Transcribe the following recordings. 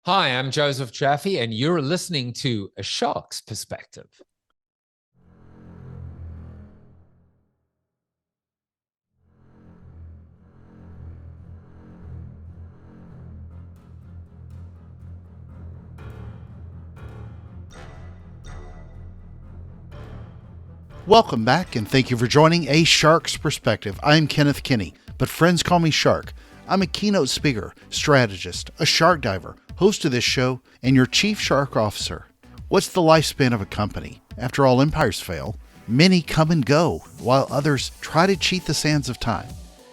Hi, I'm Joseph Jaffe, and you're listening to A Shark's Perspective. Welcome back, and thank you for joining A Shark's Perspective. I'm Kenneth Kinney, but friends call me Shark. I'm a keynote speaker, strategist, a shark diver, host of this show, and your chief shark officer. What's the lifespan of a company? After all, empires fail. Many come and go, while others try to cheat the sands of time.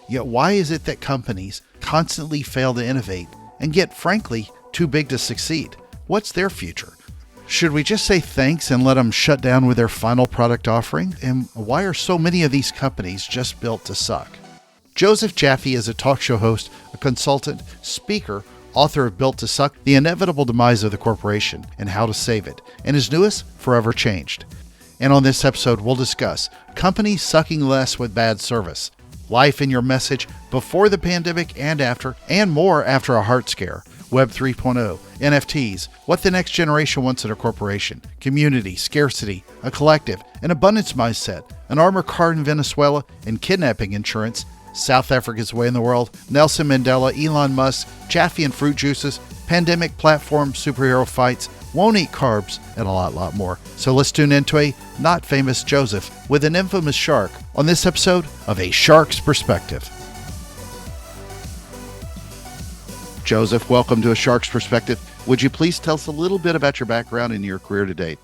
Yet why is it that companies constantly fail to innovate and get, frankly, too big to succeed? What's their future? Should we just say thanks and let them shut down with their final product offering? And why are so many of these companies just built to suck? Joseph Jaffe is a talk show host, a consultant, speaker, author of Built to Suck, The Inevitable Demise of the Corporation and How to Save It, and his newest, Forever Changed. And on this episode, we'll discuss companies sucking less with bad service, life in your message before the pandemic and after, and more after a heart scare, Web 3.0, NFTs, what the next generation wants in a corporation, community, scarcity, a collective, an abundance mindset, an armored car in Venezuela, and kidnapping insurance, South Africa's way in the world, Nelson Mandela, Elon Musk, Jaffe and fruit juices, pandemic platform, superhero fights, won't eat carbs, and a lot more. So let's tune into a not famous Joseph with an infamous shark on this episode of A Shark's Perspective. Joseph, welcome to A Shark's Perspective. Would you please tell us a little bit about your background and your career to date?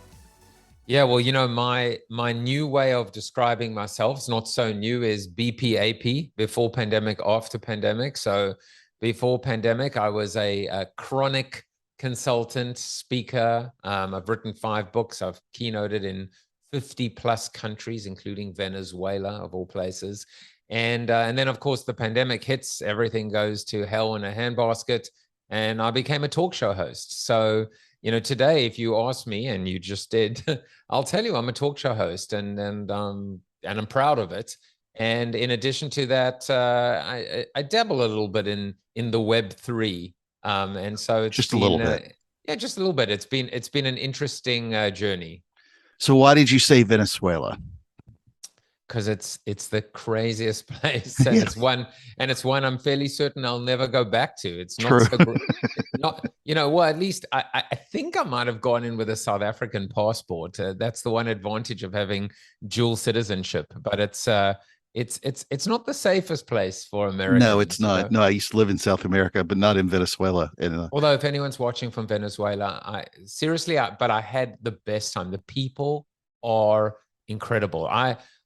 Yeah, well, my new way of describing myself is not so new is BPAP, before pandemic, after pandemic. So before pandemic, I was a chronic consultant, speaker. I've written 5 books. I've keynoted in 50 plus countries, including Venezuela, of all places. And then, of course, the pandemic hits, everything goes to hell in a handbasket, and I became a talk show host. So, today, if you ask me, and you just did, I'll tell you I'm a talk show host, and I'm proud of it. And in addition to that, I dabble a little bit in the Web 3, and so it's Just a been little bit. yeah, just a little bit. It's been an interesting journey. So why did you say Venezuela? Because it's the craziest place, and Yeah, it's one I'm fairly certain I'll never go back to. It's not true. so it's not, well, at least I think I might have gone in with a South African passport. That's the one advantage of having dual citizenship, but it's not the safest place for No, it's Americans. not. No, I used to live in South America, but not in Venezuela. And Although if anyone's watching from Venezuela, but I had the best time. The people are incredible.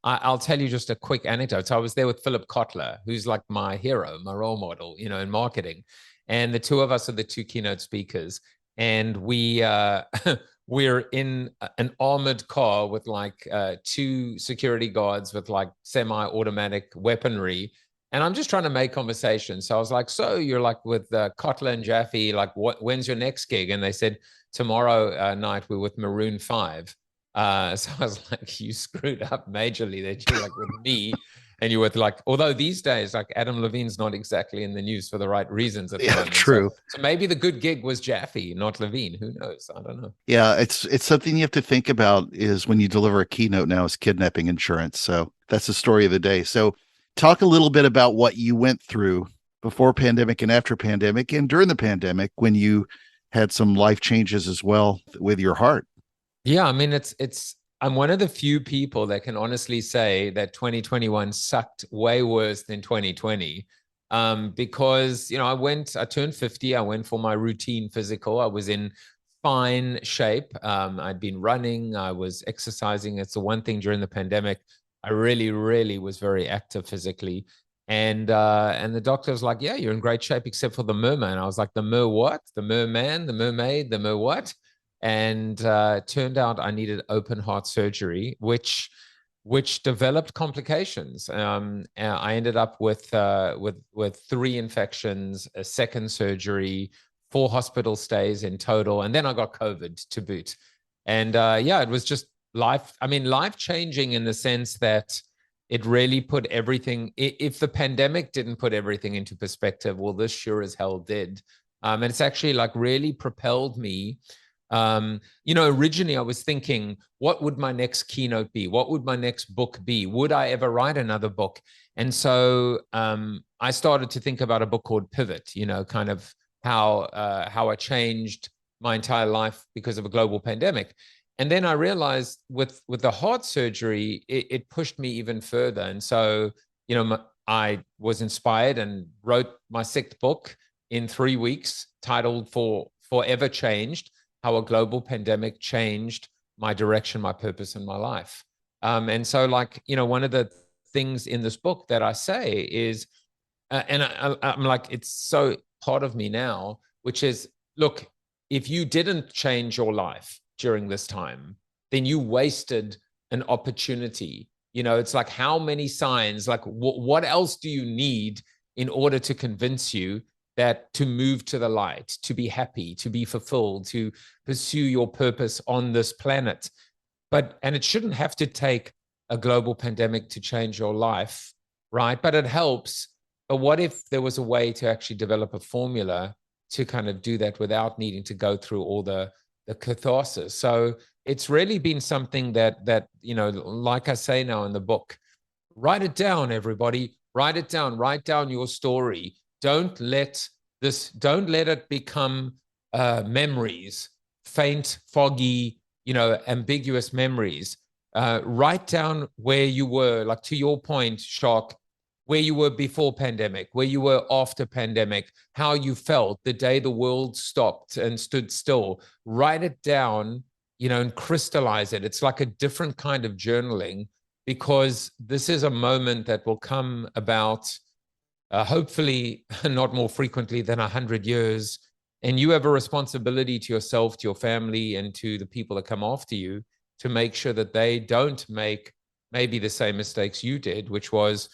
I'll tell you just a quick anecdote. So I was there with Philip Kotler, who's like my hero, my role model, in marketing. And the two of us are the 2 keynote speakers. And we're in an armored car with like 2 security guards with like semi-automatic weaponry. And I'm just trying to make conversation. So I was like, so you're like with Kotler and Jaffe, like, when's your next gig? And they said, tomorrow night we're with Maroon 5. So I was like, you screwed up majorly that you're like with me, and you're with like, although these days, like Adam Levine's not exactly in the news for the right reasons at the yeah, moment. So, true. so maybe the good gig was Jaffe, not Levine. Who knows? I don't know. Yeah, it's something you have to think about is when you deliver a keynote now is kidnapping insurance. So that's the story of the day. So talk a little bit about what you went through before pandemic and after pandemic and during the pandemic when you had some life changes as well with your heart. Yeah, I mean, I'm one of the few people that can honestly say that 2021 sucked way worse than 2020. Because, I turned 50, I went for my routine physical. I was in fine shape. I'd been running, I was exercising. It's the one thing during the pandemic. I really, really was very active physically. And the doctor was like, yeah, you're in great shape except for the merman. I was like, the mer what? The merman, the mermaid, the mer what? And turned out I needed open heart surgery, which developed complications. I ended up with 3 infections, a second surgery, 4 hospital stays in total, and then I got COVID to boot. And yeah, it was just life. I mean, life changing in the sense that it really put everything. If the pandemic didn't put everything into perspective, well, this sure as hell did. And it's actually like really propelled me. Originally I was thinking, what would my next keynote be? What would my next book be? Would I ever write another book? And so I started to think about a book called Pivot, kind of how I changed my entire life because of a global pandemic. And then I realized with the heart surgery, it pushed me even further. And so, I was inspired and wrote my sixth book in 3 weeks, titled Forever Changed: How a Global Pandemic Changed My Direction, My Purpose, and My Life. And so, one of the things in this book that I say is, and I'm like, it's so part of me now, which is, look, if you didn't change your life during this time, then you wasted an opportunity. It's like, how many signs, like what else do you need in order to convince you that to move to the light, to be happy, to be fulfilled, to pursue your purpose on this planet? And it shouldn't have to take a global pandemic to change your life, right? But it helps. But what if there was a way to actually develop a formula to kind of do that without needing to go through all the catharsis? So it's really been something that like I say now in the book, write it down, everybody. Write it down. Write down your story. Don't let it become memories, faint, foggy, ambiguous memories. Write down where you were, like, to your point, Shark, where you were before pandemic, where you were after pandemic, how you felt the day the world stopped and stood still. Write it down, and crystallize it. It's like a different kind of journaling, because this is a moment that will come about, hopefully not more frequently than 100 years. And you have a responsibility to yourself, to your family, and to the people that come after you to make sure that they don't make maybe the same mistakes you did, which was,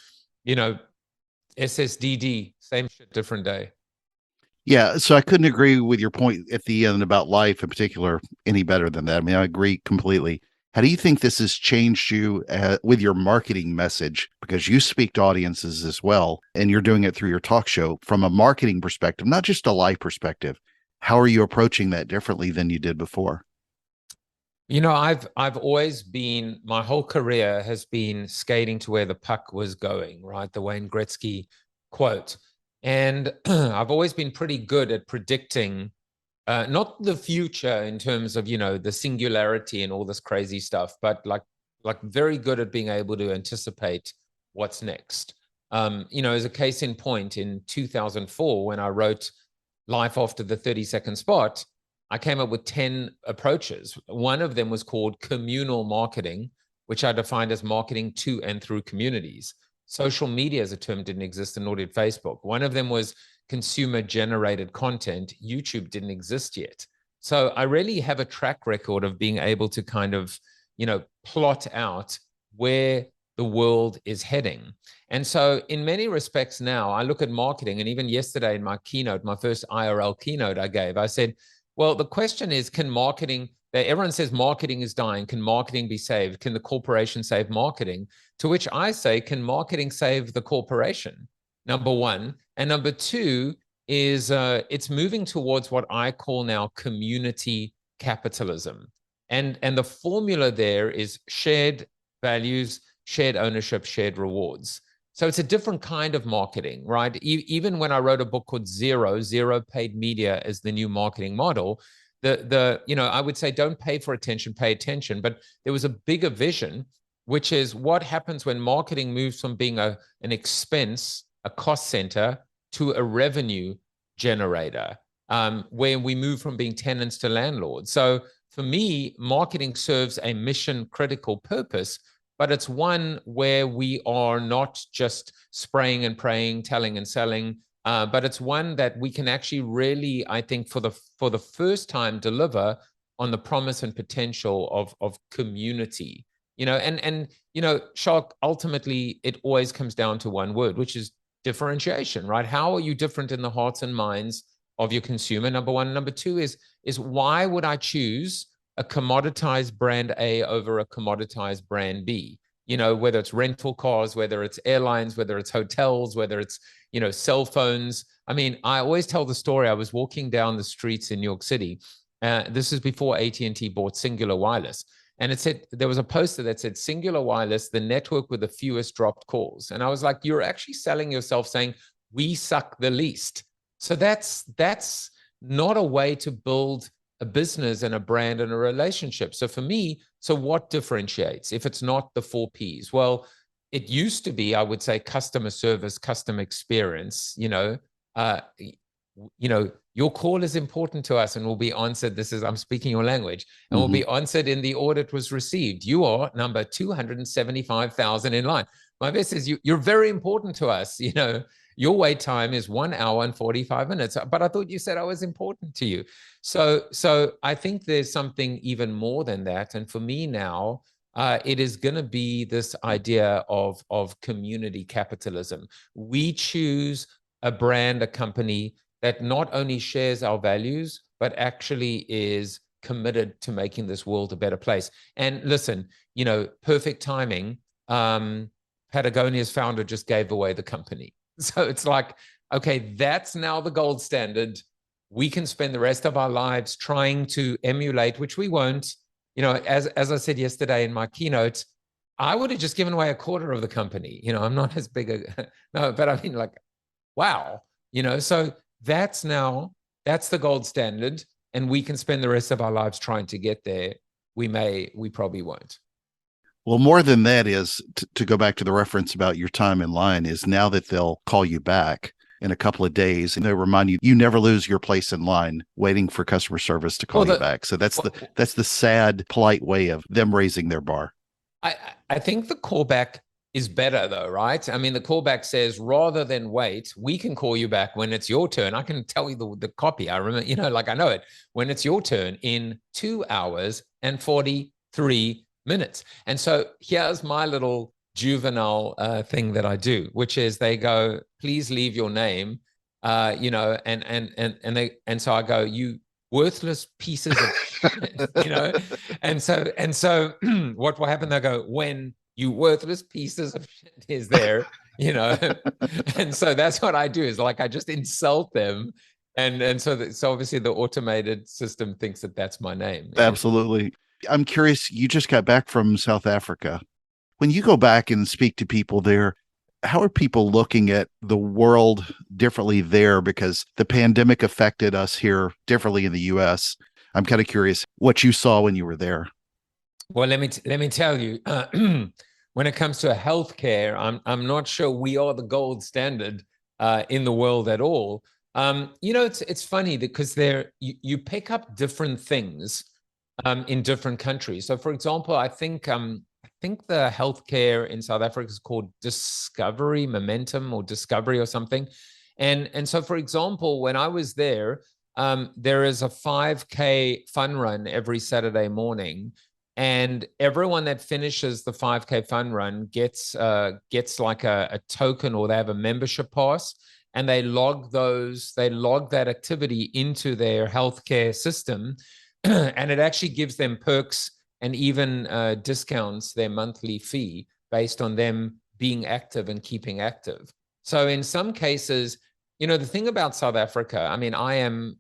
SSDD, same shit, different day. Yeah, so I couldn't agree with your point at the end about life in particular any better than that. I mean, I agree completely. How do you think this has changed you with your marketing message? Because you speak to audiences as well, and you're doing it through your talk show from a marketing perspective, not just a life perspective. How are you approaching that differently than you did before? I've always been, my whole career has been skating to where the puck was going, right? The Wayne Gretzky quote. And I've always been pretty good at predicting, not the future in terms of, the singularity and all this crazy stuff, but like very good at being able to anticipate what's next. As a case in point, in 2004, when I wrote Life After the 30-Second Spot, I came up with 10 approaches. One of them was called communal marketing, which I defined as marketing to and through communities. Social media as a term didn't exist, and nor did Facebook. One of them was consumer generated content. YouTube didn't exist yet. So I really have a track record of being able to kind of, plot out where the world is heading. And so in many respects now, I look at marketing, and even yesterday in my keynote, my first IRL keynote I gave, I said, well, the question is, can marketing, everyone says marketing is dying. Can marketing be saved? Can the corporation save marketing? To which I say, can marketing save the corporation? Number one. And number two is it's moving towards what I call now community capitalism. And the formula there is shared values, shared ownership, shared rewards. So it's a different kind of marketing, right? Even when I wrote a book called Zero Paid Media as the New Marketing Model, I would say, don't pay for attention, pay attention. But there was a bigger vision, which is what happens when marketing moves from being an expense, a cost center, to a revenue generator, where we move from being tenants to landlords. So for me, marketing serves a mission critical purpose, but it's one where we are not just spraying and praying, telling and selling, but it's one that we can actually really, I think, for the first time, deliver on the promise and potential of community. Shark, ultimately, it always comes down to one word, which is differentiation, right? How are you different in the hearts and minds of your consumer? Number one. Number two is why would I choose a commoditized brand A over a commoditized brand B? Whether it's rental cars, whether it's airlines, whether it's hotels, whether it's, cell phones. I mean, I always tell the story. I was walking down the streets in New York City. This is before AT&T bought Singular Wireless. And it said, there was a poster that said Singular Wireless, the network with the fewest dropped calls. And I was like, you're actually selling yourself saying, we suck the least. So that's not a way to build a business and a brand and a relationship. So for me, so what differentiates if it's not the 4 Ps? Well, it used to be, I would say, customer service, customer experience, your call is important to us and will be answered. I'm speaking your language, and will be answered in the order it was received. You are number 275,000 in line. My best is you're very important to us. Your wait time is 1 hour and 45 minutes, but I thought you said I was important to you. So I think there's something even more than that. And for me now, it is going to be this idea of community capitalism. We choose a brand, a company that not only shares our values, but actually is committed to making this world a better place. And listen, perfect timing. Patagonia's founder just gave away the company. So it's like, okay, that's now the gold standard. We can spend the rest of our lives trying to emulate, which we won't. As I said yesterday in my keynote, I would have just given away a quarter of the company. I'm not as big no, but I mean, like, wow, so that's the gold standard, and we can spend the rest of our lives trying to get there. We probably won't. Well, more than that is to go back to the reference about your time in line is now that they'll call you back in a couple of days and they remind you, you never lose your place in line waiting for customer service to call you back. So that's the sad, polite way of them raising their bar. I think the callback is better though, right? I mean, the callback says rather than wait, we can call you back when it's your turn. I can tell you the copy. I remember, I know it. When it's your turn in 2 hours and 43 minutes. And so here's my little juvenile thing that I do, which is they go, please leave your name, and so I go, you worthless pieces of shit, and so what will happen? They go, when you worthless pieces of shit is there, and so that's what I do is like I just insult them, and so obviously the automated system thinks that that's my name. Absolutely. I'm curious, you just got back from South Africa. When you go back and speak to people there, how are people looking at the world differently there? Because the pandemic affected us here differently in the US. I'm kind of curious what you saw when you were there. Well, let me tell you, when it comes to healthcare, I'm not sure we are the gold standard in the world at all. It's funny because you pick up different things in different countries. So, for example, I think the healthcare in South Africa is called Discovery Momentum or Discovery or something. And so, for example, when I was there, there is a 5K fun run every Saturday morning. And everyone that finishes the 5K fun run gets like a token, or they have a membership pass, and they log that activity into their healthcare system. And it actually gives them perks and even discounts their monthly fee based on them being active and keeping active. So in some cases, the thing about South Africa, I mean, I'm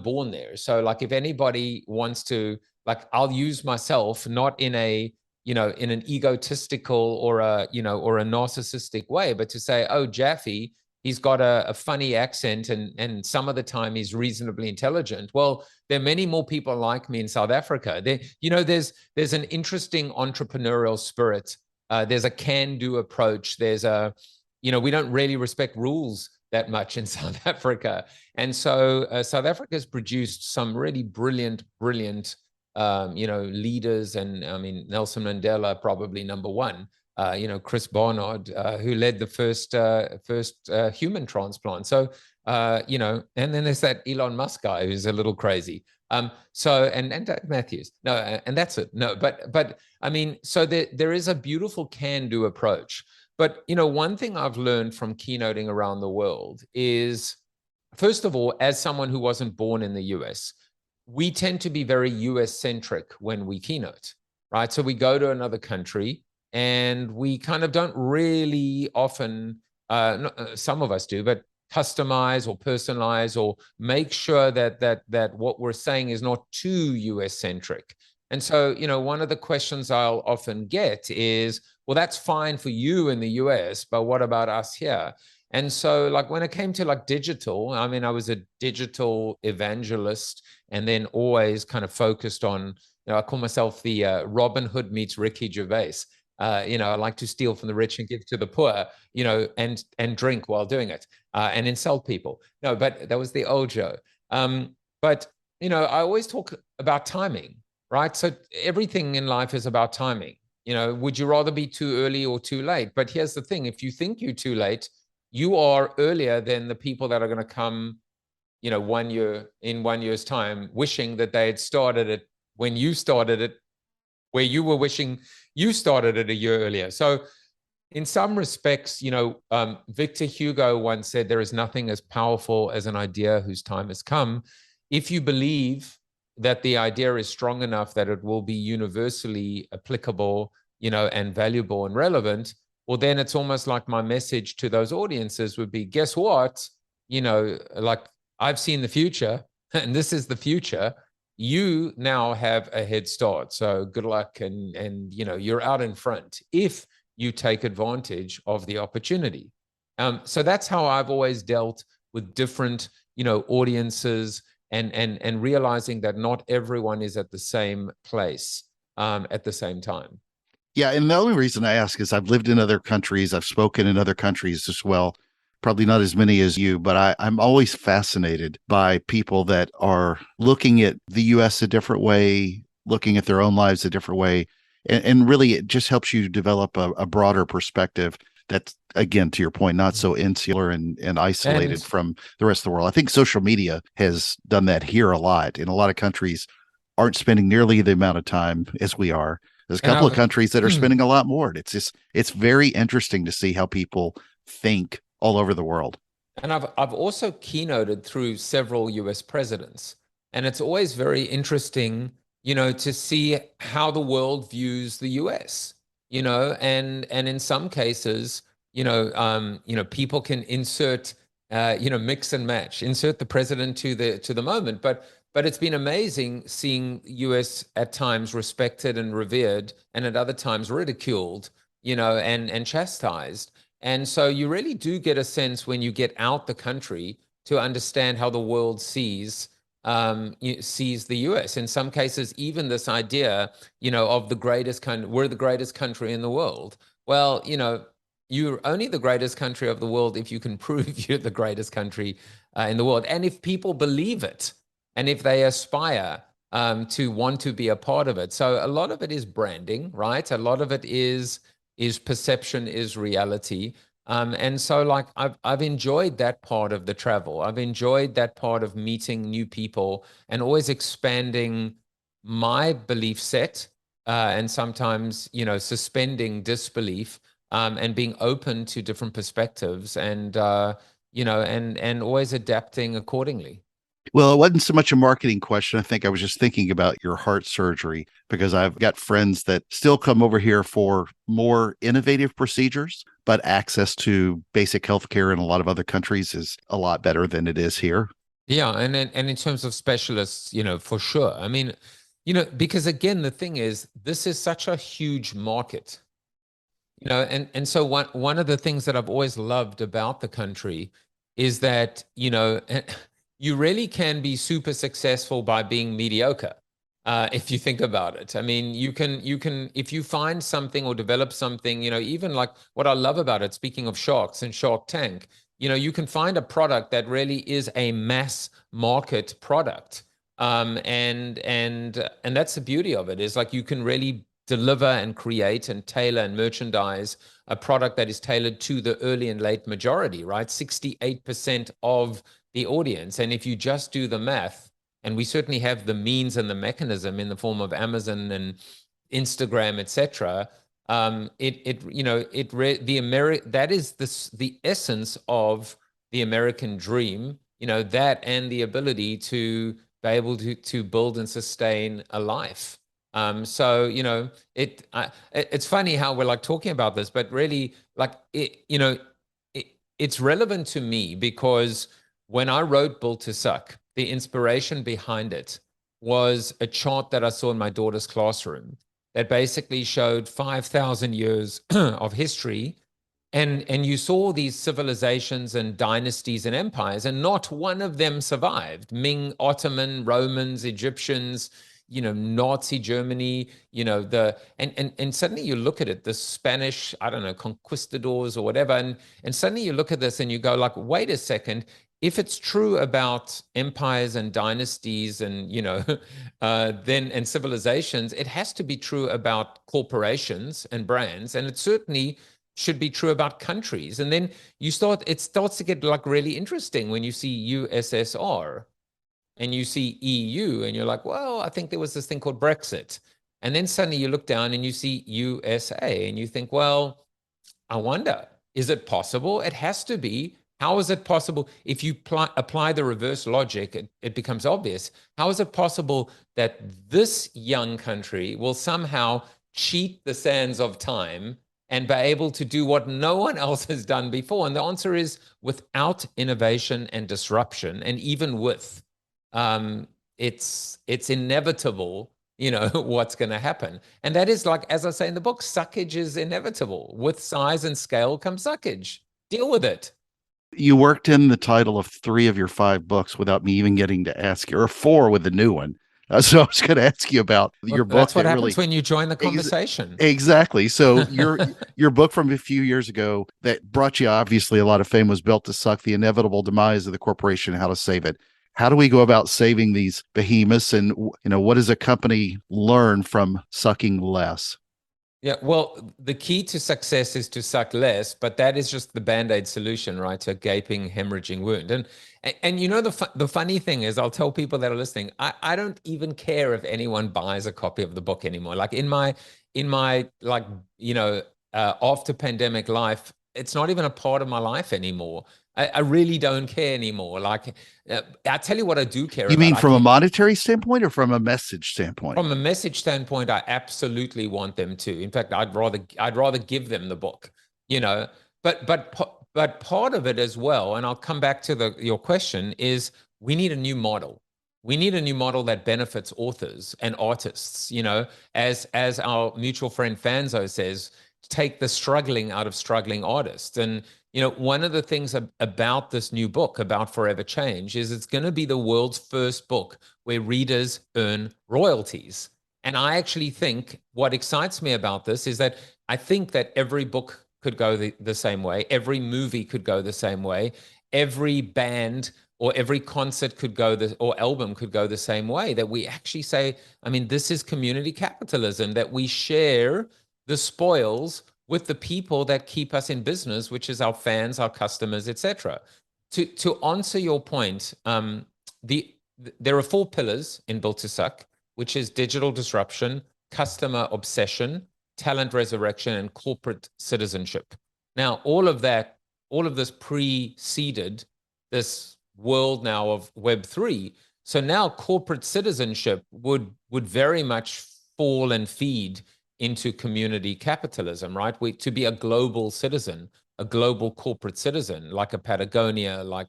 born there. So like if anybody wants to, like, I'll use myself not in an egotistical or a narcissistic way, but to say, oh, Jaffe, he's got a funny accent and some of the time he's reasonably intelligent. Well, there are many more people like me in South Africa. There's an interesting entrepreneurial spirit. There's a can-do approach. We don't really respect rules that much in South Africa. And so South Africa has produced some really brilliant leaders. And I mean, Nelson Mandela, probably number one. Chris Barnard, who led the first human transplant. So, and then there's that Elon Musk guy who's a little crazy. And Dave Matthews. No, and that's it. No, but I mean, so there is a beautiful can-do approach. But, one thing I've learned from keynoting around the world is, first of all, as someone who wasn't born in the US, we tend to be very US-centric when we keynote, right? So we go to another country, and we kind of don't really often some of us do, but customize or personalize or make sure that what we're saying is not too US centric. And so, one of the questions I'll often get is, well, that's fine for you in the US, but what about us here? And so, like, when it came to like digital, I mean, I was a digital evangelist and then always kind of focused on, I call myself the Robin Hood meets Ricky Gervais. I like to steal from the rich and give to the poor, and drink while doing it, and insult people. No, but that was the old Joe. But I always talk about timing, right? So everything in life is about timing. Would you rather be too early or too late? But here's the thing: if you think you're too late, you are earlier than the people that are going to come, 1 year in 1 year's time, wishing that they had started it when you started it, where you were wishing you started it a year earlier. So in some respects, Victor Hugo once said, there is nothing as powerful as an idea whose time has come. If you believe that the idea is strong enough that it will be universally applicable, and valuable and relevant, well, then it's almost like my message to those audiences would be, guess what? Like, I've seen the future and this is the future. You now have a head start. So good luck. And you're out in front if you take advantage of the opportunity. So that's how I've always dealt with different, audiences, and realizing that not everyone is at the same place at the same time. Yeah, and the only reason I ask is I've lived in other countries, I've spoken in other countries as well. Probably not as many as you, but I'm always fascinated by people that are looking at the US a different way, looking at their own lives a different way. And really, it just helps you develop a broader perspective that's, again, to your point, not so insular and isolated And from the rest of the world. I think social media has done that here a lot. In a lot of countries, aren't spending nearly the amount of time as we are. There's a and couple of I've countries that are spending a lot more. It's very interesting to see how people think all over the world. And I've also keynoted through several US presidents. And it's always very interesting, to see how the world views the US, and in some cases, people can insert, mix and match, insert the president to the moment. But it's been amazing seeing US at times respected and revered, and at other times ridiculed, and chastised. And so you really do get a sense when you get out the country to understand how the world sees the US. In some cases, even this idea, of the greatest country, we're the greatest country in the world. Well, you're only the greatest country of the world if you can prove you're the greatest country in the world. And if people believe it, and if they aspire to want to be a part of it. So a lot of it is branding, right? A lot of it is perception, is reality. And so, like, I've enjoyed that part of the travel. I've enjoyed that part of meeting new people and always expanding my belief set, and sometimes, suspending disbelief, and being open to different perspectives, and always adapting accordingly. Well, it wasn't so much a marketing question. I think I was just thinking about your heart surgery because I've got friends that still come over here for more innovative procedures, but access to basic healthcare in a lot of other countries is a lot better than it is here. Yeah, and in terms of specialists, for sure. I mean, because again, the thing is, this is such a huge market. And so one of the things that I've always loved about the country is that, you really can be super successful by being mediocre. If you think about it. I mean, you can, if you find something or develop something, even like what I love about it, speaking of sharks and Shark Tank, you can find a product that really is a mass market product. And that's the beauty of it, is like you can really deliver and create and tailor and merchandise a product that is tailored to the early and late majority, right? 68% of the audience. And if you just do the math, and we certainly have the means and the mechanism in the form of Amazon and Instagram, etc. That is the essence of the American dream. That, and the ability to be able to build and sustain a life. So it's funny how we're like talking about this, but really, like, it's relevant to me because when I wrote Built to Suck, the inspiration behind it was a chart that I saw in my daughter's classroom that basically showed 5,000 years of history. And you saw these civilizations and dynasties and empires, and not one of them survived. Ming, Ottoman, Romans, Egyptians, Nazi Germany, and suddenly you look at it, the Spanish, I don't know, conquistadors or whatever, and suddenly you look at this and you go like, wait a second, if it's true about empires and dynasties and then and civilizations, it has to be true about corporations and brands, and it certainly should be true about countries. And then it starts to get like really interesting when you see USSR and you see EU and you're like, well, I think there was this thing called Brexit. And then suddenly you look down and you see USA and you think, well, I wonder, is it possible? It has to be. How is it possible? If you apply the reverse logic, it becomes obvious. How is it possible that this young country will somehow cheat the sands of time and be able to do what no one else has done before? And the answer is without innovation and disruption, and even with, it's inevitable, what's going to happen. And that is, like, as I say in the book, suckage is inevitable. With size and scale comes suckage. Deal with it. You worked in the title of 3 of your 5 books without me even getting to ask you, or 4 with the new one. So I was going to ask you about your Look, book that's what that happens really when you join the conversation. exactly. So your book from a few years ago that brought you obviously a lot of fame was Built to Suck: The Inevitable Demise of the Corporation and How to Save It. How do we go about saving these behemoths, and what does a company learn from sucking less? Yeah, well, the key to success is to suck less, but that is just the band-aid solution, right, to a gaping, hemorrhaging wound. And the funny thing is, I'll tell people that are listening, I don't even care if anyone buys a copy of the book anymore. Like in my like after pandemic life, it's not even a part of my life anymore. I really don't care anymore. Like, I tell you what I do care You about. mean from a monetary standpoint or from a message standpoint? From a message standpoint, I absolutely want them to. In fact, I'd rather give them the book, you know. But part of it as well, and I'll come back to your question, is we need a new model. We need a new model that benefits authors and artists, as our mutual friend Fanzo says, take the struggling out of struggling artists. And one of the things about this new book, about Forever Change, is it's going to be the world's first book where readers earn royalties. And I actually think what excites me about this is that I think that every book could go the same way. Every movie could go the same way. Every band or every concert could go or album could go the same way. That we actually say, I mean, this is community capitalism, that we share the spoils with the people that keep us in business, which is our fans, our customers, etc. To answer your point, there are 4 pillars in Built to Suck, which is digital disruption, customer obsession, talent resurrection, and corporate citizenship. Now, all of this preceded this world now of Web3. So now corporate citizenship would very much fall and feed into community capitalism, right? To be a global citizen, a global corporate citizen, like a Patagonia, like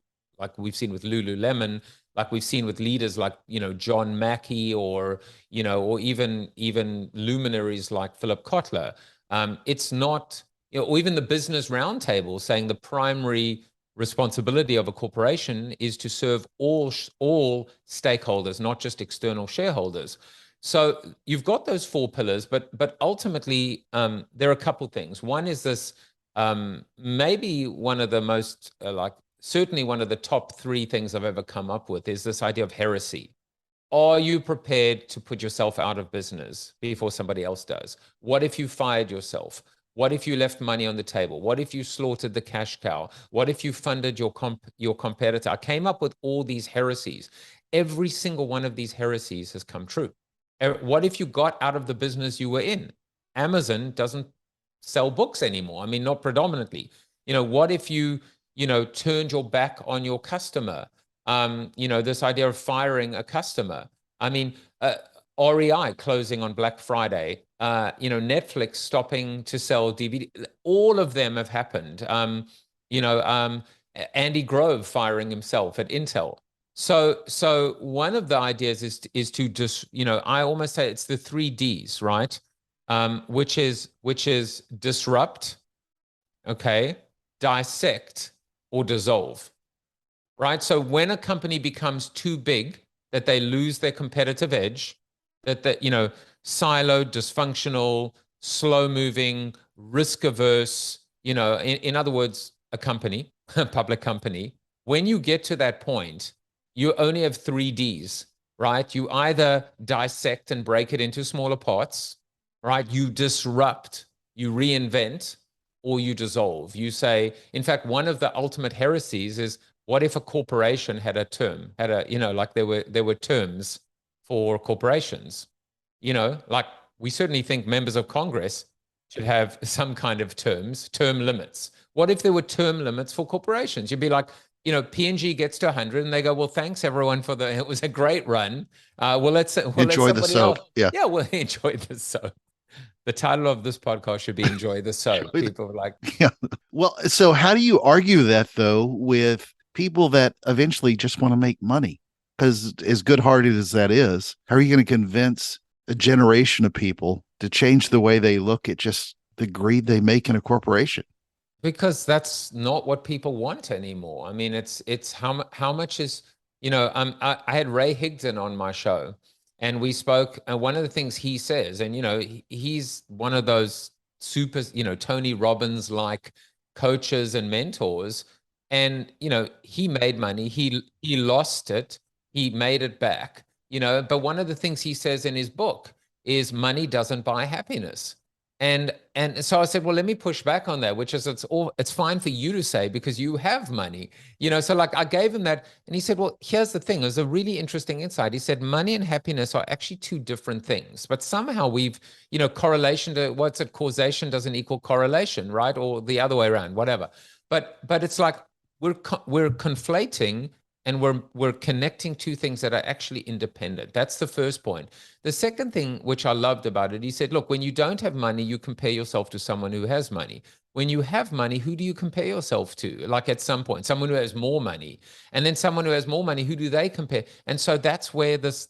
we've seen with Lululemon, like we've seen with leaders like John Mackey, or or even luminaries like Philip Kotler. It's not, or even the Business Roundtable saying the primary responsibility of a corporation is to serve all stakeholders, not just external shareholders. So you've got those 4 pillars, but ultimately there are a couple things. One is this, maybe one of the most certainly one of the top 3 things I've ever come up with is this idea of heresy. Are you prepared to put yourself out of business before somebody else does? What if you fired yourself? What if you left money on the table? What if you slaughtered the cash cow? What if you funded your competitor? I came up with all these heresies. Every single one of these heresies has come true. What if you got out of the business you were in? Amazon doesn't sell books anymore. I mean, not predominantly. What if you turned your back on your customer? This idea of firing a customer. I mean, REI closing on Black Friday, Netflix stopping to sell DVD. All of them have happened. Andy Grove firing himself at Intel. So one of the ideas is to just, I almost say it's the 3 Ds, right? Which is disrupt, okay, dissect, or dissolve, right? So when a company becomes too big that they lose their competitive edge, that siloed, dysfunctional, slow moving, risk averse, in other words, a company, a public company, when you get to that point, you only have 3 Ds, right? You either dissect and break it into smaller parts, right? You disrupt, you reinvent, or you dissolve. You say, in fact, one of the ultimate heresies is, what if a corporation had a term, like there were terms for corporations? Like we certainly think members of Congress should have some kind of term limits. What if there were term limits for corporations? You'd be like, P&G gets to 100 and they go, well, thanks everyone it was a great run. We'll let Enjoy the somebody soap. else. Yeah. Yeah, we'll enjoy the soap. The title of this podcast should be Enjoy the Soap. People are like, Yeah. Well, so how do you argue that though with people that eventually just want to make money? Because as good-hearted as that is, how are you going to convince a generation of people to change the way they look at just the greed they make in a corporation? because that's not what people want anymore. I mean, it's how much is, I had Ray Higdon on my show, and we spoke, and one of the things he says, and he's one of those super, Tony Robbins like coaches and mentors, and he made money, he lost it, he made it back, but one of the things he says in his book is money doesn't buy happiness. And so I said, well, let me push back on that, which is it's fine for you to say because you have money, So like I gave him that, and he said, well, here's the thing. It was a really interesting insight. He said, money and happiness are actually two different things, but somehow we've, correlation to what's it? Causation doesn't equal correlation, right? Or the other way around, whatever. But it's like we're conflating and we're connecting two things that are actually independent. That's the first point. The second thing, which I loved about it, he said, look, when you don't have money, you compare yourself to someone who has money. When you have money, who do you compare yourself to? Like at some point, someone who has more money. And then someone who has more money, who do they compare? And so that's where this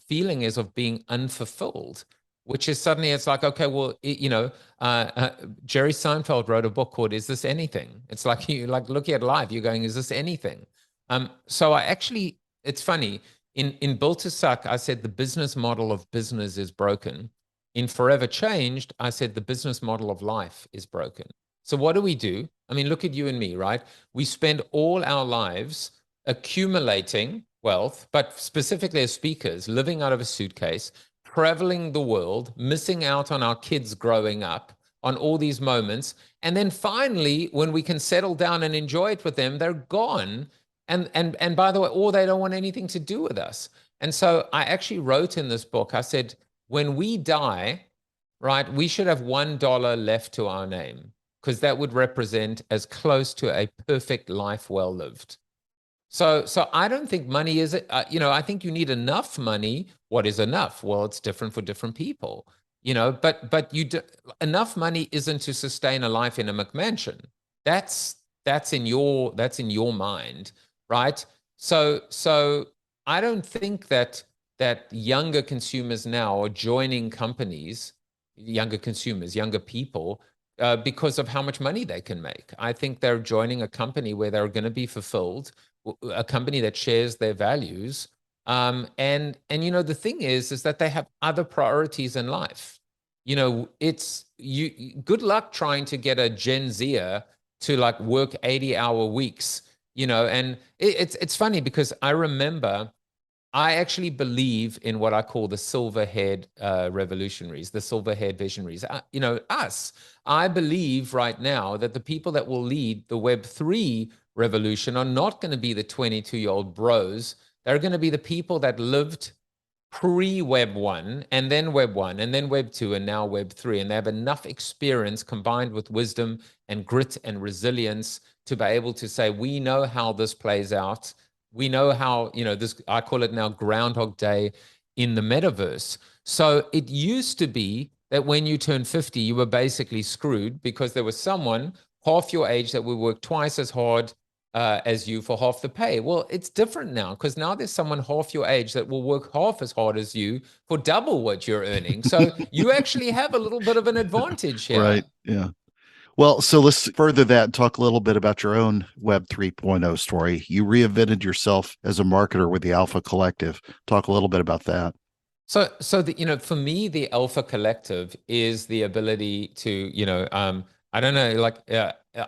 feeling is of being unfulfilled, which is suddenly it's like, okay, well, Jerry Seinfeld wrote a book called Is This Anything? It's like you like looking at life, you're going, is this anything? So it's funny. In Built to Suck, I said the business model of business is broken. In Forever Changed, I said the business model of life is broken. So what do? I mean, look at you and me, right? We spend all our lives accumulating wealth, but specifically as speakers, living out of a suitcase, traveling the world, missing out on our kids growing up, on all these moments. And then finally, when we can settle down and enjoy it with them, they're gone. And by the way, or they don't want anything to do with us. And so I actually wrote in this book, I said, when we die, right, we should have $1 left to our name, because that would represent as close to a perfect life well lived. So I don't think money is, I think you need enough money. What is enough? Well, it's different for different people, but enough money isn't to sustain a life in a McMansion. That's in your mind, right? So I don't think that younger consumers now are joining companies, younger consumers, younger people, because of how much money they can make. I think they're joining a company where they're going to be fulfilled, a company that shares their values. And the thing is that they have other priorities in life. It's good luck trying to get a Gen Zer to like work 80-hour weeks, and it's funny because I remember I actually believe in what I call the silver-haired revolutionaries, the silver-haired visionaries. Us. I believe right now that the people that will lead the Web3 revolution are not going to be the 22-year-old bros. They're going to be the people that lived pre-Web 1 and then Web 1 and then Web 2 and now Web 3. And they have enough experience combined with wisdom and grit and resilience to be able to say, we know how this plays out. We know how, this, I call it now Groundhog Day in the metaverse. So it used to be that when you turned 50, you were basically screwed because there was someone half your age that will work twice as hard as you for half the pay. Well, it's different now because now there's someone half your age that will work half as hard as you for double what you're earning. So you actually have a little bit of an advantage here. Right. Yeah. Well, so let's further that and talk a little bit about your own Web 3.0 story. You reinvented yourself as a marketer with the Alpha Collective. Talk a little bit about that. So for me, the Alpha Collective is the ability to, I don't know, like,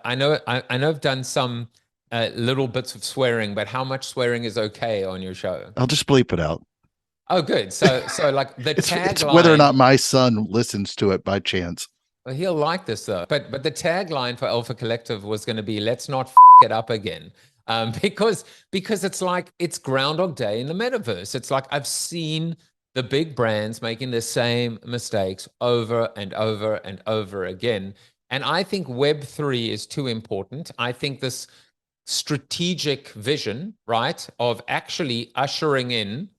I know I've done some little bits of swearing, but how much swearing is okay on your show? I'll just bleep it out. Oh, good. So like the It's whether or tagline. not my son listens to it by chance. Well, he'll like this though. But the tagline for Alpha Collective was going to be "Let's not f it up again," because it's like it's Groundhog Day in the metaverse. It's like I've seen the big brands making the same mistakes over and over and over again, and I think Web3 is too important. I think this strategic vision, right, of actually ushering in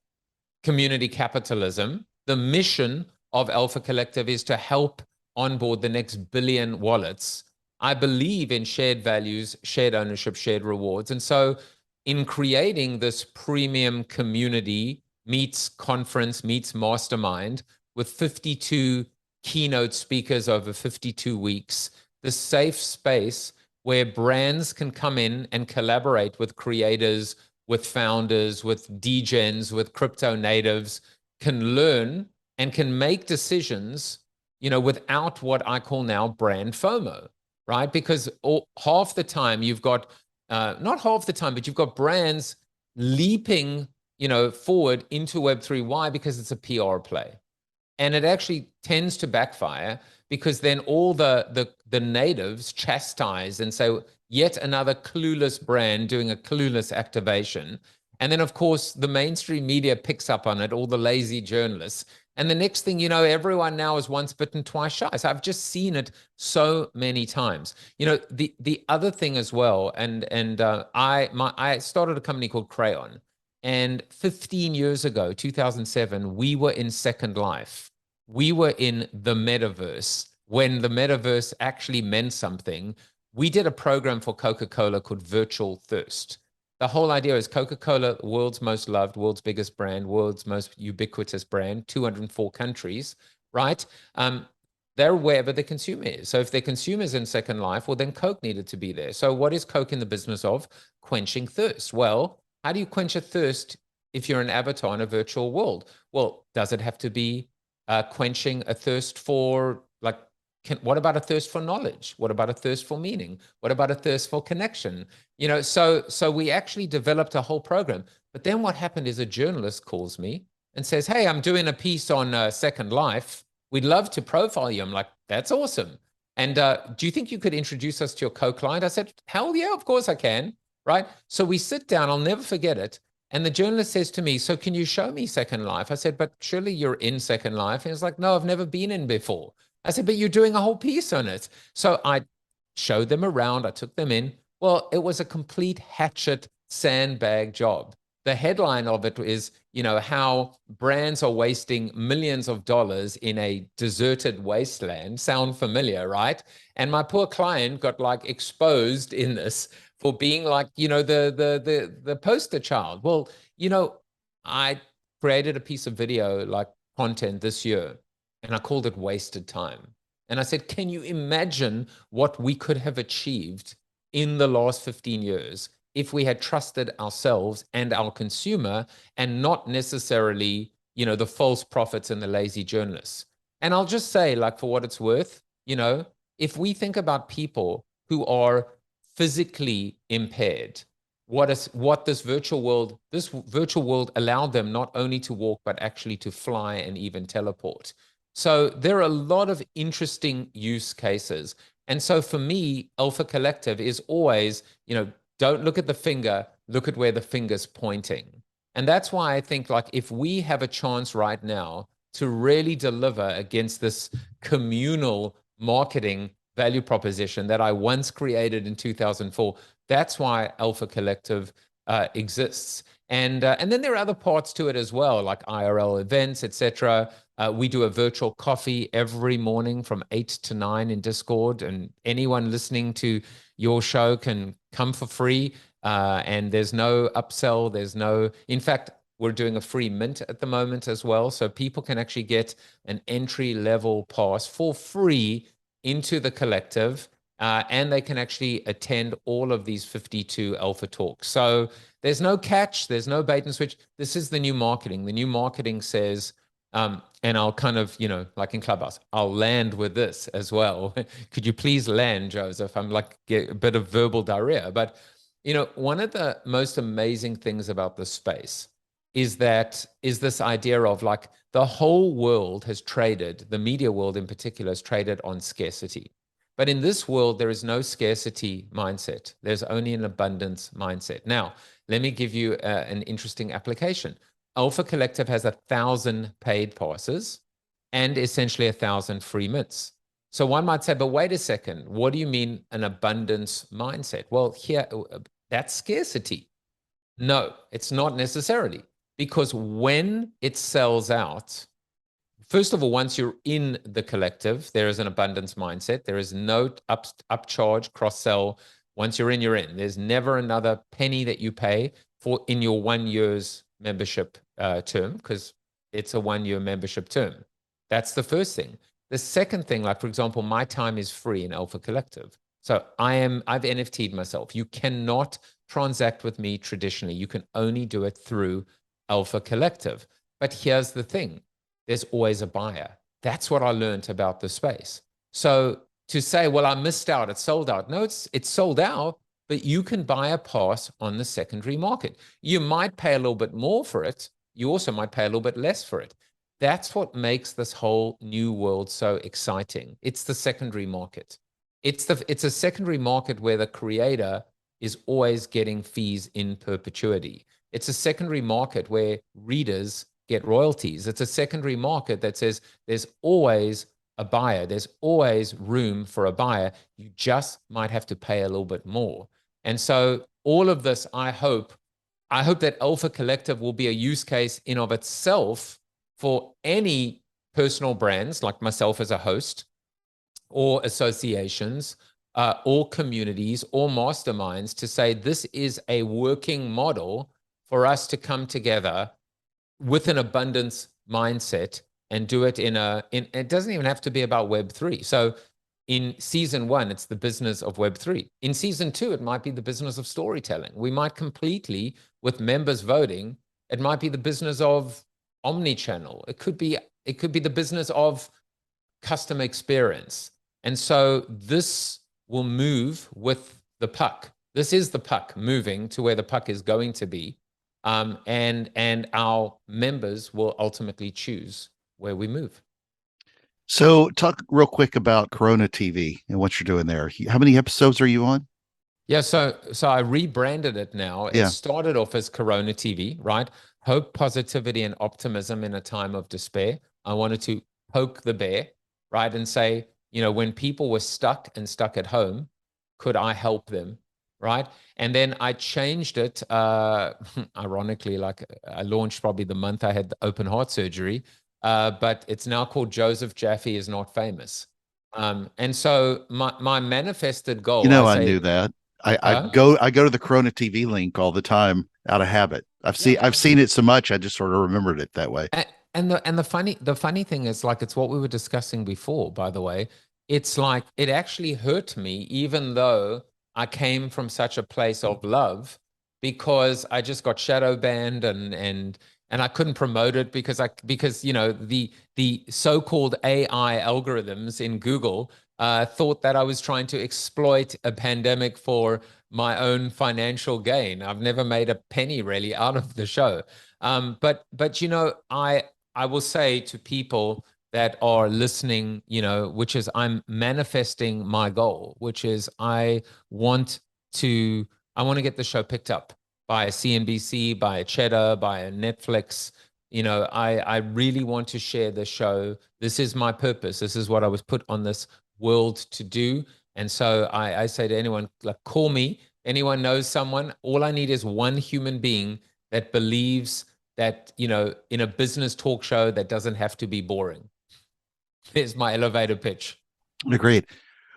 community capitalism. The mission of Alpha Collective is to help onboard the next billion wallets. I believe in shared values, shared ownership, shared rewards. And so, in creating this premium community meets conference, meets mastermind with 52 keynote speakers over 52 weeks, the safe space where brands can come in and collaborate with creators, with founders, with degens, with crypto natives, can learn and can make decisions, without what I call now brand FOMO, right? Because half the time you've got, not half the time, but you've got brands leaping, forward into Web3. Why? Because it's a PR play. And it actually tends to backfire because then all the natives chastise and say, yet another clueless brand doing a clueless activation. And then, of course, the mainstream media picks up on it, all the lazy journalists. And the next thing you know, everyone now is once bitten, twice shy. So I've just seen it so many times. The other thing as well, and I started a company called Crayon. And 15 years ago, 2007, we were in Second Life. We were in the metaverse when the metaverse actually meant something. We did a program for Coca-Cola called Virtual Thirst. The whole idea is Coca-Cola, world's most loved, world's biggest brand, world's most ubiquitous brand, 204 countries, right? They're wherever the consumer is. So if the consumer is in Second Life, well, then Coke needed to be there. So what is Coke in the business of? Quenching thirst. Well, how do you quench a thirst if you're an avatar in a virtual world? Well, does it have to be quenching a thirst for, like, what about a thirst for knowledge? What about a thirst for meaning? What about a thirst for connection? So we actually developed a whole program. But then what happened is a journalist calls me and says, "Hey, I'm doing a piece on Second Life. We'd love to profile you." I'm like, "That's awesome. And do you think you could introduce us to your co-client?" I said, "Hell yeah, of course I can." Right? So we sit down, I'll never forget it. And the journalist says to me, "So can you show me Second Life?" I said, "But surely you're in Second Life." And he's like, "No, I've never been in before." I said, "But you're doing a whole piece on it." So I showed them around, I took them in. Well, it was a complete hatchet sandbag job. The headline of it is, how brands are wasting millions of dollars in a deserted wasteland. Sound familiar, right? And my poor client got like exposed in this for being like, the poster child. Well, I created a piece of video like content this year and I called it Wasted Time. And I said, can you imagine what we could have achieved in the last 15 years if we had trusted ourselves and our consumer and not necessarily, the false prophets and the lazy journalists? And I'll just say, like, for what it's worth, if we think about people who are physically impaired, what this virtual world allowed them not only to walk, but actually to fly and even teleport. So there are a lot of interesting use cases. And so for me, Alpha Collective is always, don't look at the finger, look at where the finger's pointing. And that's why I think, like, if we have a chance right now to really deliver against this communal marketing value proposition that I once created in 2004, that's why Alpha Collective exists. And then there are other parts to it as well, like IRL events, etc. We do a virtual coffee every morning from 8 to 9 in Discord, and anyone listening to your show can come for free. And there's no upsell. In fact, we're doing a free mint at the moment as well. So people can actually get an entry level pass for free into the collective. And they can actually attend all of these 52 alpha talks. So there's no catch. There's no bait and switch. This is the new marketing. The new marketing says, and I'll kind of, like in Clubhouse, I'll land with this as well. Could you please land, Joseph? I'm like a bit of verbal diarrhea. But, one of the most amazing things about this space is this idea of like the whole world has traded, the media world in particular has traded on scarcity. But in this world, there is no scarcity mindset. There's only an abundance mindset. Now, let me give you an interesting application. Alpha Collective has 1,000 paid passes and essentially 1,000 free mints. So one might say, but wait a second, what do you mean an abundance mindset? Well, here, that's scarcity. No, it's not necessarily, because when it sells out, first of all, once you're in the collective, there is an abundance mindset. There is no upcharge, cross-sell. Once you're in, you're in. There's never another penny that you pay for in your 1 year's membership term, because it's a 1 year membership term. That's the first thing. The second thing, like for example, my time is free in Alpha Collective. So I've NFT'd myself. You cannot transact with me traditionally. You can only do it through Alpha Collective. But here's the thing. There's always a buyer. That's what I learned about the space. So to say, well, I missed out, it's sold out. No, it's sold out, but you can buy a pass on the secondary market. You might pay a little bit more for it. You also might pay a little bit less for it. That's what makes this whole new world so exciting. It's the secondary market. It's a secondary market where the creator is always getting fees in perpetuity. It's a secondary market where readers get royalties. It's a secondary market that says there's always a buyer. There's always room for a buyer. You just might have to pay a little bit more. And so all of this, I hope that Alpha Collective will be a use case in of itself for any personal brands like myself as a host, or associations, or communities, or masterminds, to say this is a working model for us to come together with an abundance mindset and do it it doesn't even have to be about Web3. So in season 1, it's the business of Web3. In season 2, it might be the business of storytelling. We might completely, with members voting, it might be the business of omni-channel. It could be the business of customer experience. And so this will move with the puck. This is the puck moving to where the puck is going to be. And our members will ultimately choose where we move. So talk real quick about Corona TV and what you're doing there. How many episodes are you on? Yeah, so I rebranded it now. It Yeah. started off as Corona TV, right? Hope, positivity, and optimism in a time of despair. I wanted to poke the bear, right? And say, when people were stuck at home, could I help them? Right. And then I changed it, ironically, like I launched probably the month I had the open heart surgery, but it's now called Joseph Jaffe is Not Famous. And so my manifested goal, I knew that. I huh? go to the Corona TV link all the time out of habit. I've seen it so much I just sort of remembered it that way. And the funny thing is, like, it's what we were discussing before, by the way. It's like it actually hurt me, even though I came from such a place of love, because I just got shadow banned and I couldn't promote it because the so-called AI algorithms in Google thought that I was trying to exploit a pandemic for my own financial gain. I've never made a penny really out of the show. But I will say to people that are listening, which is I'm manifesting my goal, which is I want to get the show picked up by a CNBC, by a Cheddar, by a Netflix. I really want to share the show. This is my purpose. This is what I was put on this world to do. And so I say to anyone, like, call me. Anyone knows someone? All I need is one human being that believes that, in a business talk show that doesn't have to be boring. There's my elevator pitch. Agreed.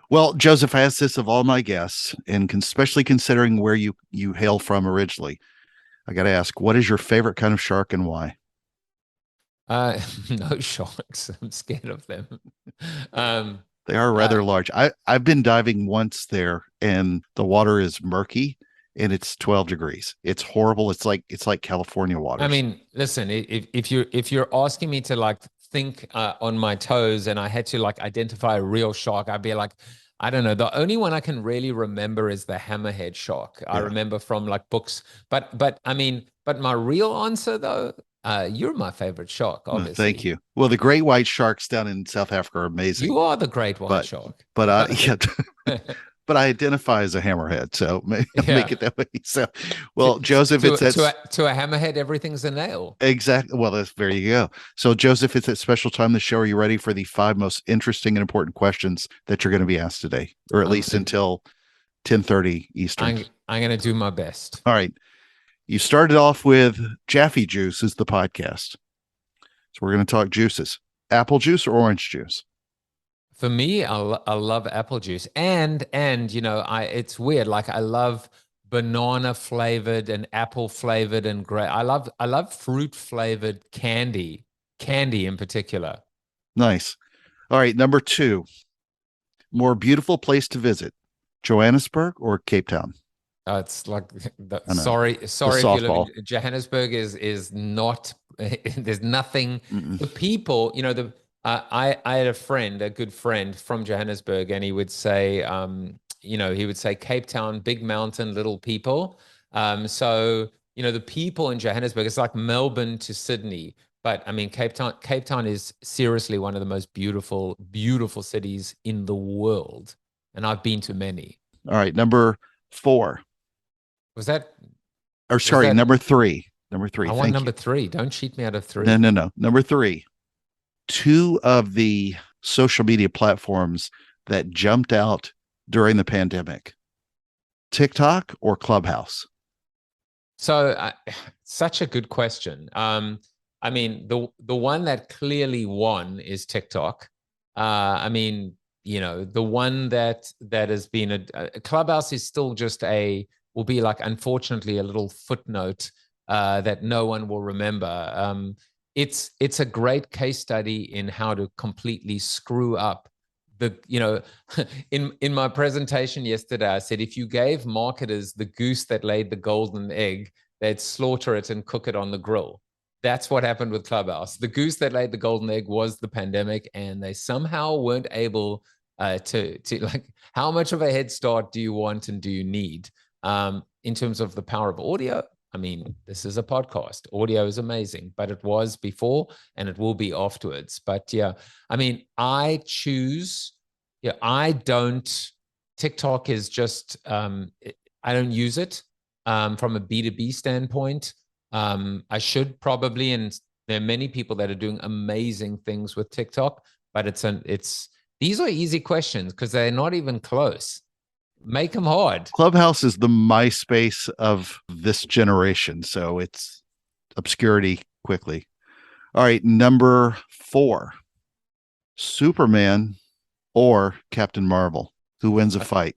Well, Joseph, I asked this of all my guests, and especially considering where you hail from originally, I got to ask, what is your favorite kind of shark and why? No sharks. I'm scared of them. Um, They are uh, rather large. I've been diving once there, and the water is murky, and it's 12 degrees. It's horrible. It's like California I waters. mean, listen, if you're asking me to like think on my toes and I had to like identify a real shark, I'd be like, I don't know. The only one I can really remember is the hammerhead shark. I Yeah. remember from like books. But I mean, but my real answer though, you're my favorite shark, Well, thank obviously. you. Well, the great white sharks down in South Africa are amazing, You are the great white but shark. yeah, but I identify as a hammerhead, so make Yeah. it that way. So, To, well, Joseph, to it's to that's a, to a hammerhead, everything's a nail. exactly well. There you go. So, Joseph, it's that special time of the show. Are you ready for the five most interesting and important questions that you're going to be asked today, or at I'm least gonna until 10:30 Eastern? I'm gonna do my best. All right. You started off with Jaffe Juice is the podcast, so we're going to talk juices: apple juice or orange juice. For me, I love apple juice, and I it's weird. Like I love banana flavored and apple flavored and great. I love fruit flavored candy in particular. Nice. All right. Number two, more beautiful place to visit: Johannesburg or Cape Town? It's like I know the sorry if you live in softball. Johannesburg is not. There's nothing. Mm-mm. The people, I had a friend, a good friend from Johannesburg, and he would say, he would say Cape Town, big mountain, little people. So the people in Johannesburg, it's like Melbourne to Sydney. But I mean, Cape Town is seriously one of the most beautiful, beautiful cities in the world, and I've been to many. All right. Number four, Was that or was sorry, that number three. Number three. I want Thank you. number three. Don't cheat me out of No, three. no, no. Number three, two of the social media platforms that jumped out during the pandemic: TikTok or Clubhouse? So, such a good question. I mean, the one that clearly won is TikTok. I mean, the one that has been a Clubhouse is still just will be like, unfortunately, a little footnote that no one will remember. It's a great case study in how to completely screw up in my presentation yesterday. I said if you gave marketers the goose that laid the golden egg, they'd slaughter it and cook it on the grill. That's what happened with Clubhouse. The goose that laid the golden egg was the pandemic, and they somehow weren't able to like. How much of a head start do you want and do you need in terms of the power of audio? I mean, this is a podcast. Audio is amazing, but it was before and it will be afterwards. But yeah, I mean, I don't, TikTok is just, I don't use it from a B2B standpoint. I should probably, and there are many people that are doing amazing things with TikTok, but these are easy questions because they're not even close. Make them hard. Clubhouse is the MySpace of this generation, so it's obscurity quickly. All right, number four, Superman or Captain Marvel? Who wins a fight?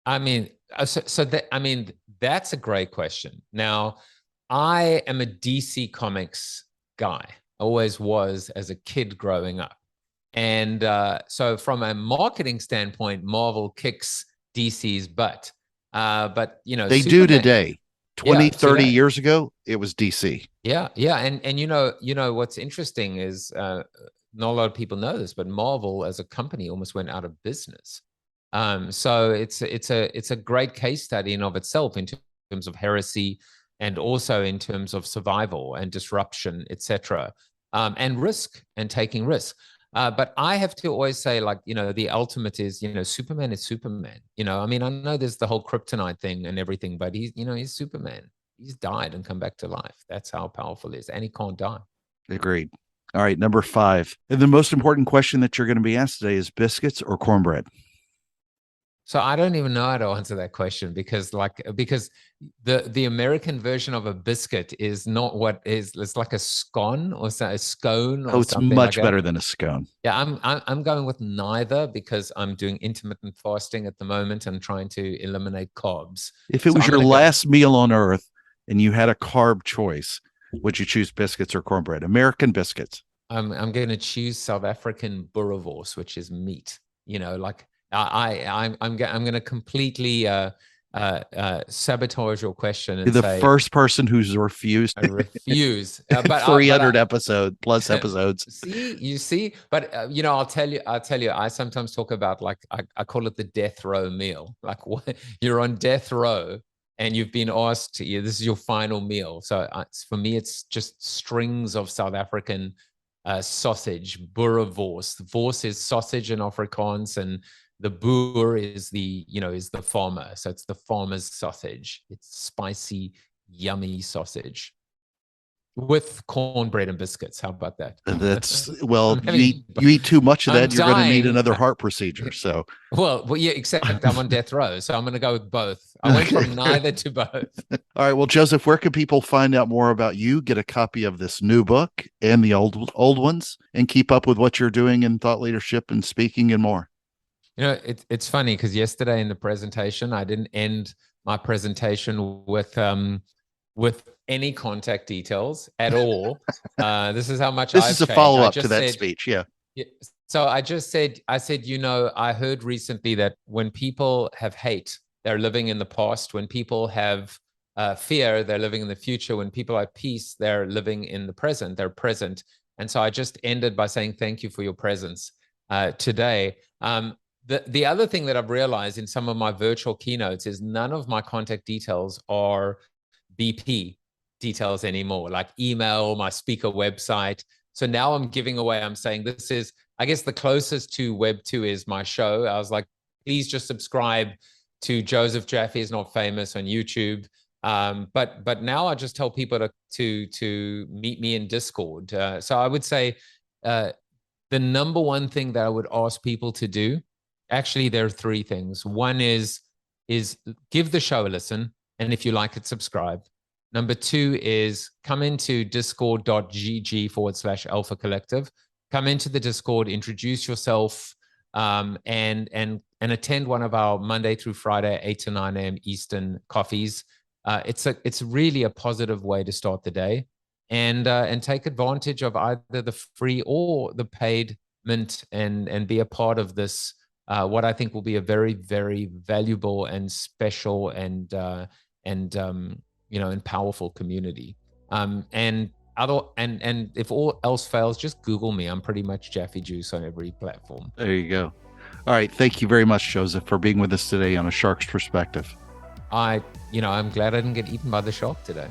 I mean, I mean, that's a great question. Now, I am a DC Comics guy. Always was as a kid growing up. And so from a marketing standpoint, Marvel kicks DC's butt. But They do Superman, today. 20, yeah, 30 today. years ago, it was DC. Yeah, yeah. And what's interesting is not a lot of people know this, but Marvel as a company almost went out of business. So it's a great case study in of itself in terms of heresy and also in terms of survival and disruption, etc. And risk and taking risk. But I have to always say, like, the ultimate is, Superman is Superman. I mean, I know there's the whole kryptonite thing and everything, but he's Superman. He's died and come back to life. That's how powerful he is. And he can't die. Agreed. All right, number five. And the most important question that you're going to be asked today is biscuits or cornbread? So I don't even know how to answer that question because the American version of a biscuit is not what is it's like a scone or a scone Oh, or it's something like much that. better than a scone. Yeah, I'm going with neither because I'm doing intermittent fasting at the moment and trying to eliminate carbs. If it So was I'm your going to go. last meal on earth and you had a carb choice, would you choose biscuits or cornbread? American biscuits. I'm going to choose South African boerewors, which is meat. Like I'm going to completely sabotage your question You're and the say first person who's refused I refuse. But 300 episode plus episodes. you see, but I'll tell you, I sometimes talk about like I call it the death row meal. Like what, you're on death row and you've been asked, this is your final meal. So for me, it's just strings of South African sausage, boerewors. Wors is sausage in Afrikaans, and the boer is the farmer. So it's the farmer's sausage. It's spicy, yummy sausage with cornbread and biscuits. How about that? That's well, I'm having, you eat too much of I'm that, you're going to need dying. another heart procedure. So, Well, yeah, except I'm on death row, so I'm going to go with both. I went okay. from neither to both. All right. Well, Joseph, where can people find out more about you, get a copy of this new book and the old ones, and keep up with what you're doing in thought leadership and speaking and more? It's funny because yesterday in the presentation, I didn't end my presentation with any contact details at all. This is how much This I've is a changed. follow I up to just that said, speech. Yeah. yeah, so I said, I heard recently that when people have hate, they're living in the past. When people have fear, they're living in the future. When people have peace, they're living in the present. They're present. And so I just ended by saying thank you for your presence today. The other thing that I've realized in some of my virtual keynotes is none of my contact details are BP details anymore, like email, my speaker website. So now I'm saying this is, I guess the closest to Web 2 is my show. I was like, please just subscribe to Joseph Jaffe is Not Famous on YouTube. But now I just tell people to meet me in Discord. So I would say the number one thing that I would ask people to do, actually, there are three things. One is give the show a listen, and if you like it, subscribe. Number two is come into discord.gg/Alpha Collective. Come into the Discord, introduce yourself, and attend one of our Monday through Friday 8 to 9 a.m. Eastern coffees. It's really a positive way to start the day, and take advantage of either the free or the paid mint, and be a part of this. What I think will be a very, very valuable and special and powerful community. And if all else fails, just Google me. I'm pretty much Jaffe Juice on every platform. There you go. All right. Thank you very much, Joseph, for being with us today on A Shark's Perspective. I'm glad I didn't get eaten by the shark today.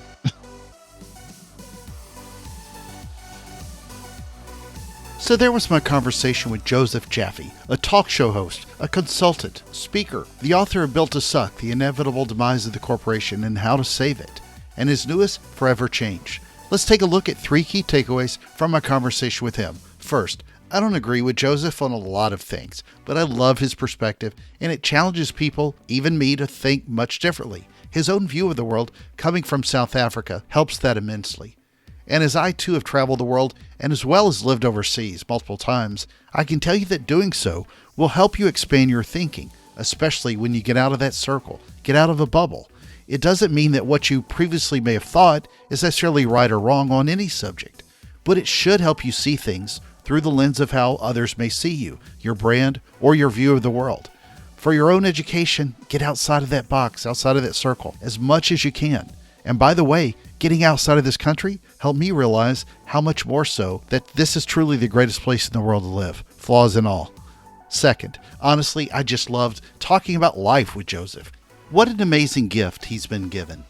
So there was my conversation with Joseph Jaffe, a talk show host, a consultant, speaker, the author of Built to Suck, The Inevitable Demise of the Corporation and How to Save It, and his newest, Forever Change. Let's take a look at three key takeaways from my conversation with him. First, I don't agree with Joseph on a lot of things, but I love his perspective, and it challenges people, even me, to think much differently. His own view of the world, coming from South Africa, helps that immensely. And as I too have traveled the world, and as well as lived overseas multiple times, I can tell you that doing so will help you expand your thinking, especially when you get out of that circle, get out of a bubble. It doesn't mean that what you previously may have thought is necessarily right or wrong on any subject, but it should help you see things through the lens of how others may see you, your brand, or your view of the world. For your own education, get outside of that box, outside of that circle, as much as you can. And by the way, getting outside of this country helped me realize how much more so that this is truly the greatest place in the world to live, flaws and all. Second, honestly, I just loved talking about life with Joseph. What an amazing gift he's been given.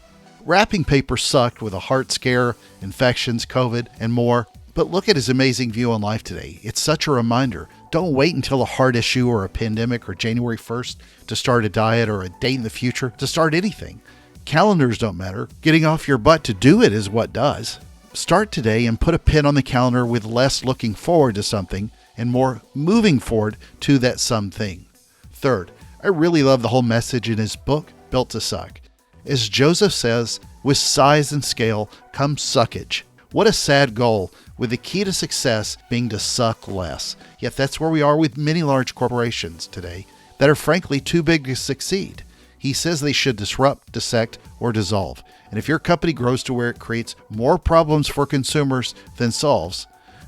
Wrapping paper sucked with a heart scare, infections, COVID, and more, but look at his amazing view on life today. It's such a reminder. Don't wait until a heart issue or a pandemic or January 1st to start a diet or a date in the future to start anything. Calendars don't matter. Getting off your butt to do it is what does. Start today and put a pin on the calendar with less looking forward to something and more moving forward to that something. Third, I really love the whole message in his book, Built to Suck. As Joseph says, with size and scale comes suckage. What a sad goal, with the key to success being to suck less. Yet that's where we are with many large corporations today that are frankly too big to succeed. He says they should disrupt, dissect, or dissolve. And if your company grows to where it creates more problems for consumers than solves,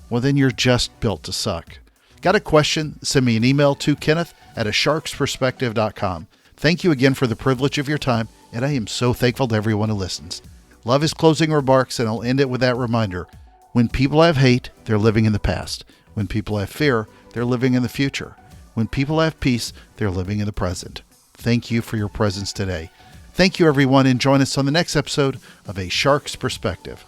well, then you're just built to suck. Got a question? Send me an email to kenneth@asharksperspective.com. Thank you again for the privilege of your time, and I am so thankful to everyone who listens. Love his closing remarks, and I'll end it with that reminder. When people have hate, they're living in the past. When people have fear, they're living in the future. When people have peace, they're living in the present. Thank you for your presence today. Thank you, everyone, and join us on the next episode of A Shark's Perspective.